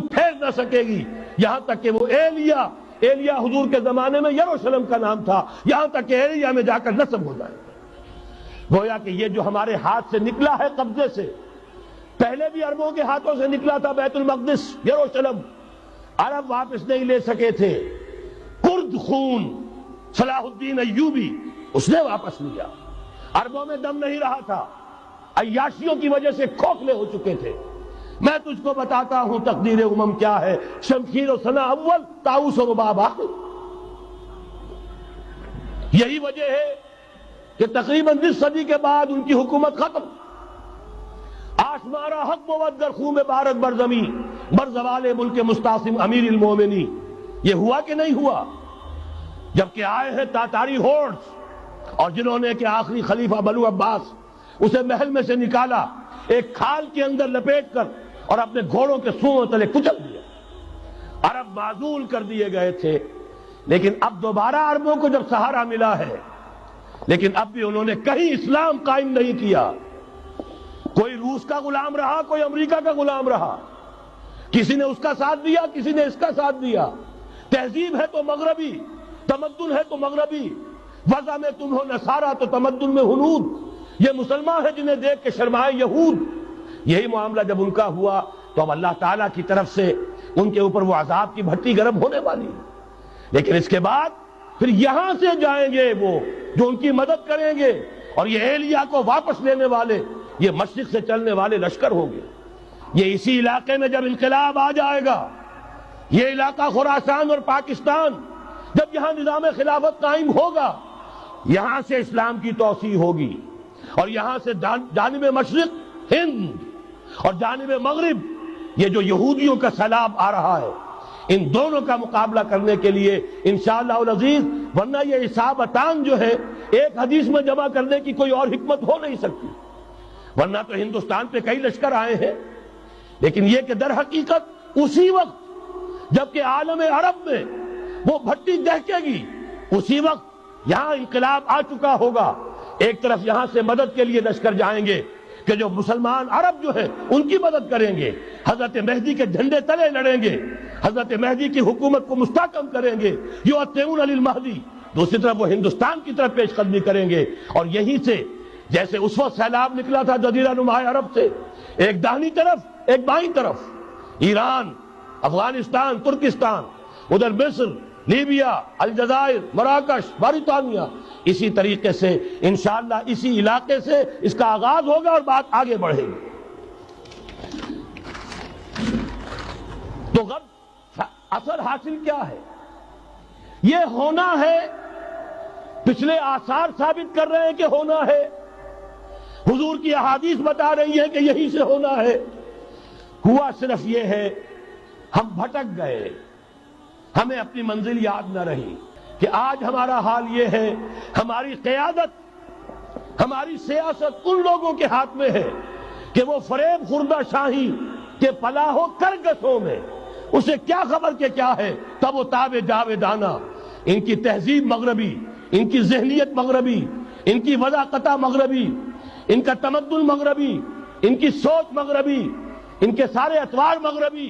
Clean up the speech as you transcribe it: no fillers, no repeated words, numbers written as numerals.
پھیر نہ سکے گی یہاں تک کہ وہ ایلیا حضور کے زمانے میں یروشلم کا نام تھا، یہاں تک کہ ایلیا میں جا کر نسب ہو جائے. گویا کہ یہ جو ہمارے ہاتھ سے نکلا ہے قبضے سے، پہلے بھی عربوں کے ہاتھوں سے نکلا تھا بیت المقدس، یروشلم، عرب واپس نہیں لے سکے تھے. کرد خون صلاح الدین ایوبی اس نے واپس لیا. عربوں میں دم نہیں رہا تھا، عیاشیوں کی وجہ سے کھوکھلے ہو چکے تھے. میں تجھ کو بتاتا ہوں تقدیر امم کیا ہے، شمشیر و ثنا اول، طاؤس و رباب آخر. یہی وجہ ہے کہ تقریباً 20 صدی کے بعد ان کی حکومت ختم. آشمارا حق بود در خون بارد بر زمین بر زوال ملک مستعصم امیر المومنی. یہ ہوا کہ نہیں ہوا؟ جبکہ آئے ہیں تاتاری ہورڈز، اور جنہوں نے کہ آخری خلیفہ بنو عباس اسے محل میں سے نکالا، ایک کھال کے اندر لپیٹ کر اور اپنے گھوڑوں کے سوؤں تلے کچل دیا. عرب معزول کر دیے گئے تھے، لیکن اب دوبارہ عربوں کو جب سہارا ملا ہے، لیکن اب بھی انہوں نے کہیں اسلام قائم نہیں کیا. کوئی روس کا غلام رہا، کوئی امریکہ کا غلام رہا، کسی نے اس کا ساتھ دیا، کسی نے اس کا ساتھ دیا. تہذیب ہے تو مغربی، تمدن ہے تو مغربی، وضع میں تم ہو نصارہ تو تمدن میں ہنود. یہ مسلمان ہے جنہیں دیکھ کے شرمائے یہود. یہی معاملہ جب ان کا ہوا تو اب اللہ تعالیٰ کی طرف سے ان کے اوپر وہ عذاب کی بھٹی گرم ہونے والی ہے. لیکن اس کے بعد پھر یہاں سے جائیں گے وہ جو ان کی مدد کریں گے، اور یہ ایلیا کو واپس لینے والے یہ مشرق سے چلنے والے لشکر ہوں گے. یہ اسی علاقے میں جب انقلاب آ جائے گا، یہ علاقہ خراسان اور پاکستان، جب یہاں نظام خلافت قائم ہوگا، یہاں سے اسلام کی توسیع ہوگی، اور یہاں سے جانب مشرق ہند اور جانب مغرب یہ جو یہودیوں کا سیلاب آ رہا ہے، ان دونوں کا مقابلہ کرنے کے لیے انشاءاللہ العزیز، ورنہ یہ اصابتان جو ہے ایک حدیث میں جمع کرنے کی کوئی اور حکمت ہو نہیں سکتی. ورنہ تو ہندوستان پہ کئی لشکر آئے ہیں، لیکن یہ کہ در حقیقت اسی وقت جبکہ عالم عرب میں وہ بھٹی دہکے گی، اسی وقت یہاں انقلاب آ چکا ہوگا. ایک طرف یہاں سے مدد کے لیے لشکر جائیں گے کہ جو مسلمان عرب جو ہیں ان کی مدد کریں گے، حضرت مہدی کے جھنڈے تلے لڑیں گے، حضرت مہدی کی حکومت کو مستحکم کریں گے، یؤتون للمہدی. دوسری طرف وہ ہندوستان کی طرف پیش قدمی کریں گے. اور یہیں سے جیسے اس وقت سیلاب نکلا تھا جزیرہ نما عرب سے، ایک داہنی طرف ایک بائیں طرف، ایران، افغانستان، ترکستان، ادھر مصر، لیبیا، الجزائر، مراکش، موریطانیہ، اسی طریقے سے انشاءاللہ اسی علاقے سے اس کا آغاز ہوگا اور بات آگے بڑھے گی. تو غرب اثر حاصل کیا ہے؟ یہ ہونا ہے، پچھلے آثار ثابت کر رہے ہیں کہ ہونا ہے، حضور کی احادیث بتا رہی ہے کہ یہی سے ہونا ہے. ہوا صرف یہ ہے ہم بھٹک گئے، ہمیں اپنی منزل یاد نہ رہی. کہ آج ہمارا حال یہ ہے، ہماری قیادت، ہماری سیاست ان لوگوں کے ہاتھ میں ہے کہ وہ فریب خوردہ شاہی کے پلاح و کرگسوں میں اسے کیا خبر کہ کیا ہے، تب وہ تاب جاویدانہ. ان کی تہذیب مغربی، ان کی ذہنیت مغربی، ان کی وضاقتہ مغربی، ان کا تمدن مغربی، ان کی سوچ مغربی، ان کے سارے اطوار مغربی.